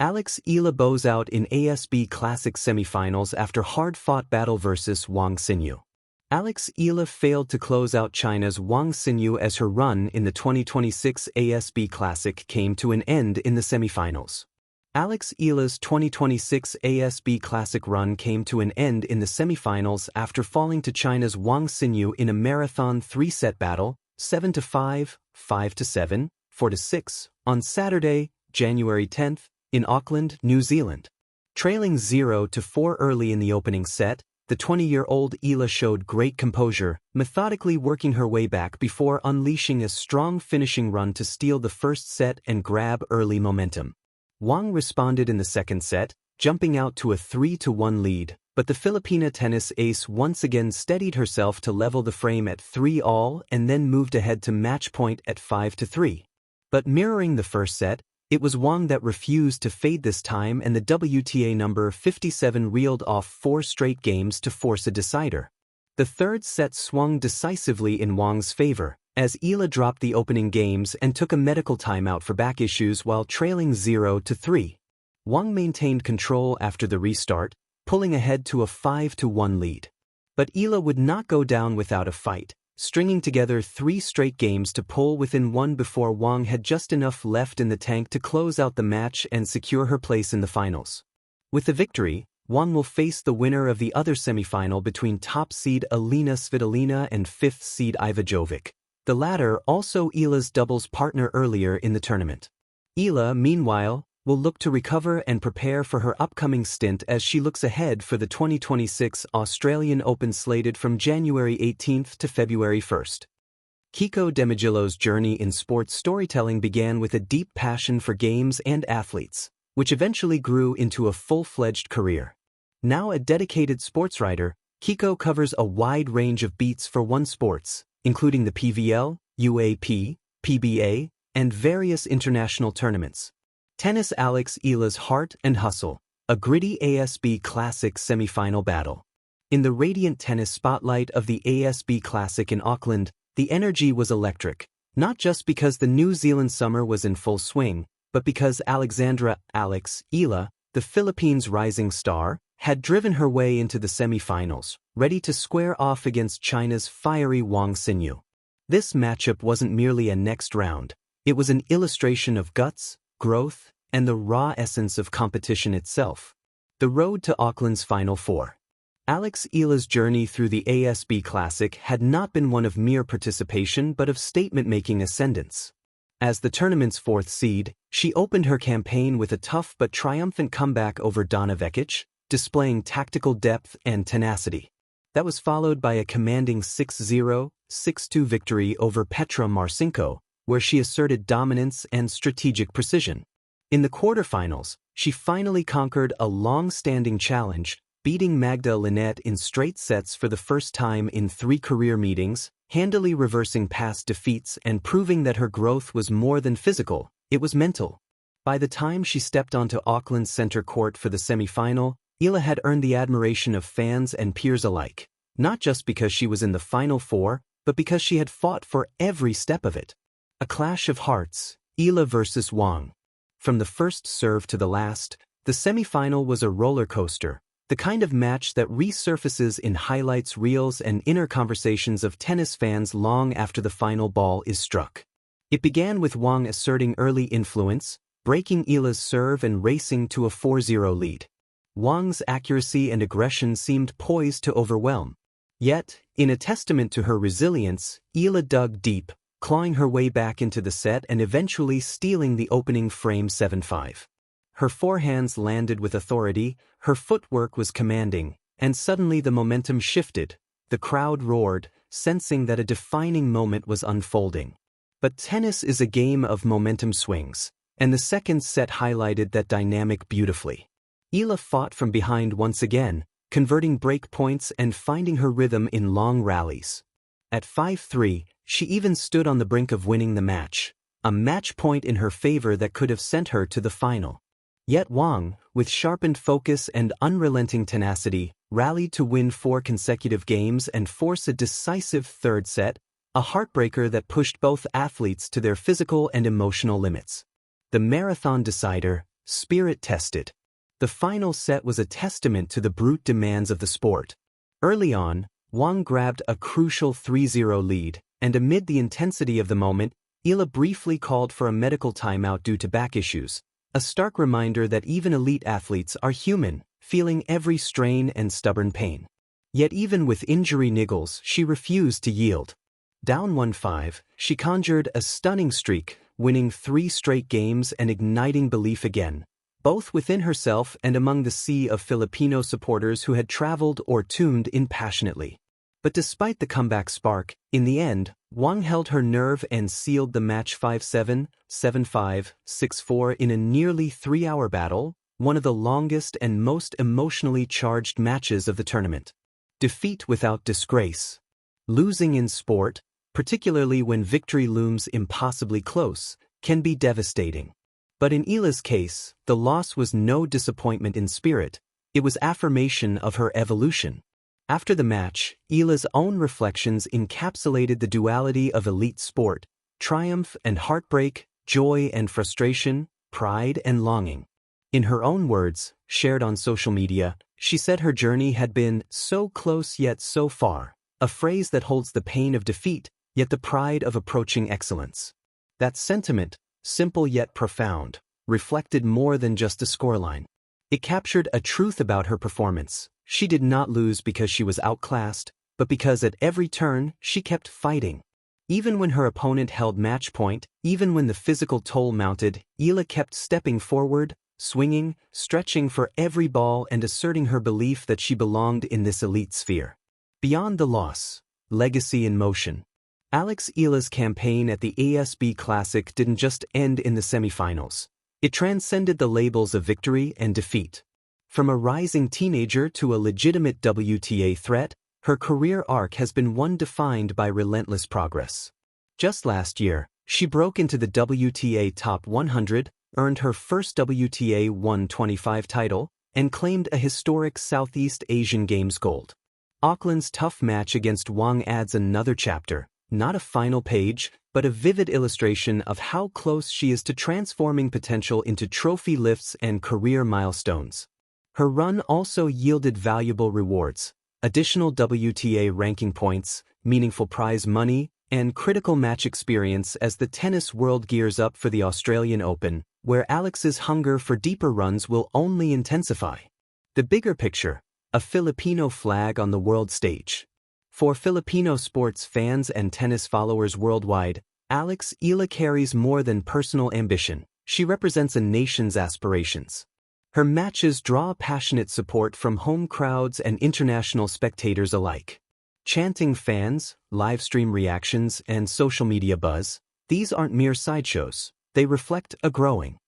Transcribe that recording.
Eala bows out in ASB Classic semifinals after hard-fought battle versus Wang Xinyu. Eala failed to close out China's Wang Xinyu as her run in the 2026 ASB Classic came to an end in the semifinals. Eala's 2026 ASB Classic run came to an end in the semifinals after falling to China's Wang Xinyu in a marathon 3-set battle, 7-5, 5-7, 4-6, on Saturday, January 10th, in Auckland, New Zealand. Trailing 0-4 early in the opening set, the 20-year-old Eala showed great composure, methodically working her way back before unleashing a strong finishing run to steal the first set and grab early momentum. Wang responded in the second set, jumping out to a 3-1 lead, but the Filipina tennis ace once again steadied herself to level the frame at 3-all and then moved ahead to match point at 5-3. But mirroring the first set, it was Wang that refused to fade this time, and the WTA number 57 reeled off 4 straight games to force a decider. The third set swung decisively in Wang's favor, as Eala dropped the opening games and took a medical timeout for back issues while trailing 0-3. Wang maintained control after the restart, pulling ahead to a 5-1 lead. But Eala would not go down without a fight, stringing together 3 straight games to pull within 1 before Wang had just enough left in the tank to close out the match and secure her place in the finals. With the victory, Wang will face the winner of the other semifinal between top seed Alina Svitolina and 5th seed Iva Jovic, the latter also Eala's doubles partner earlier in the tournament. Eala, meanwhile, will look to recover and prepare for her upcoming stint as she looks ahead for the 2026 Australian Open slated from January 18th to February 1st. Kiko Demagillo's journey in sports storytelling began with a deep passion for games and athletes, which eventually grew into a full-fledged career. Now a dedicated sports writer, Kiko covers a wide range of beats for one sports, including the PVL, UAP, PBA, and various international tournaments. Tennis Eala's Heart and Hustle, a gritty ASB Classic semifinal battle. In the radiant tennis spotlight of the ASB Classic in Auckland, the energy was electric, not just because the New Zealand summer was in full swing, but because Alexandra Eala, the Philippines' rising star, had driven her way into the semifinals, ready to square off against China's fiery Wang Xinyu. This matchup wasn't merely a next round, it was an illustration of guts, growth, and the raw essence of competition itself. The road to Auckland's Final Four. Eala's journey through the ASB Classic had not been one of mere participation but of statement-making ascendance. As the tournament's 4th seed, she opened her campaign with a tough but triumphant comeback over Donna Vekic, displaying tactical depth and tenacity. That was followed by a commanding 6-0, 6-2 victory over Petra Marcinko, where she asserted dominance and strategic precision. In the quarterfinals, she finally conquered a long-standing challenge, beating Magda Linette in straight sets for the first time in 3 career meetings, handily reversing past defeats and proving that her growth was more than physical, it was mental. By the time she stepped onto Auckland's center court for the semifinal, Eala had earned the admiration of fans and peers alike, not just because she was in the Final Four, but because she had fought for every step of it. A clash of hearts, Eala versus Wang. From the first serve to the last, the semifinal was a roller coaster, the kind of match that resurfaces in highlights reels and inner conversations of tennis fans long after the final ball is struck. It began with Wang asserting early influence, breaking Eala's serve and racing to a 4-0 lead. Wang's accuracy and aggression seemed poised to overwhelm. Yet, in a testament to her resilience, Eala dug deep, clawing her way back into the set and eventually stealing the opening frame 7-5. Her forehands landed with authority, her footwork was commanding, and suddenly the momentum shifted. The crowd roared, sensing that a defining moment was unfolding. But tennis is a game of momentum swings, and the second set highlighted that dynamic beautifully. Eala fought from behind once again, converting break points and finding her rhythm in long rallies. At 5-3, she even stood on the brink of winning the match, a match point in her favor that could have sent her to the final. Yet Wang, with sharpened focus and unrelenting tenacity, rallied to win 4 consecutive games and force a decisive third set, a heartbreaker that pushed both athletes to their physical and emotional limits. The marathon decider, spirit tested. The final set was a testament to the brute demands of the sport. Early on, Wang grabbed a crucial 3-0 lead, and amid the intensity of the moment, Eala briefly called for a medical timeout due to back issues, a stark reminder that even elite athletes are human, feeling every strain and stubborn pain. Yet even with injury niggles, she refused to yield. Down 1-5, she conjured a stunning streak, winning 3 straight games and igniting belief again, both within herself and among the sea of Filipino supporters who had traveled or tuned in passionately. But despite the comeback spark, in the end, Wang held her nerve and sealed the match 5-7, 7-5, 6-4 in a nearly 3-hour battle, one of the longest and most emotionally charged matches of the tournament. Defeat without disgrace. Losing in sport, particularly when victory looms impossibly close, can be devastating. But in Eala's case, the loss was no disappointment in spirit, it was affirmation of her evolution. After the match, Eala's own reflections encapsulated the duality of elite sport, triumph and heartbreak, joy and frustration, pride and longing. In her own words, shared on social media, she said her journey had been so close yet so far, a phrase that holds the pain of defeat, yet the pride of approaching excellence. That sentiment, simple yet profound, reflected more than just a scoreline. It captured a truth about her performance. She did not lose because she was outclassed, but because at every turn, she kept fighting. Even when her opponent held match point, even when the physical toll mounted, Eala kept stepping forward, swinging, stretching for every ball and asserting her belief that she belonged in this elite sphere. Beyond the loss, legacy in motion. Eala's campaign at the ASB Classic didn't just end in the semifinals. It transcended the labels of victory and defeat. From a rising teenager to a legitimate WTA threat, her career arc has been one defined by relentless progress. Just last year, she broke into the WTA Top 100, earned her first WTA 125 title, and claimed a historic Southeast Asian Games gold. Auckland's tough match against Wang adds another chapter, not a final page, but a vivid illustration of how close she is to transforming potential into trophy lifts and career milestones. Her run also yielded valuable rewards, additional WTA ranking points, meaningful prize money, and critical match experience as the tennis world gears up for the Australian Open, where Alex's hunger for deeper runs will only intensify. The bigger picture, a Filipino flag on the world stage. For Filipino sports fans and tennis followers worldwide, Eala carries more than personal ambition. She represents a nation's aspirations. Her matches draw passionate support from home crowds and international spectators alike. Chanting fans, live stream reactions, and social media buzz, these aren't mere sideshows, they reflect a growing,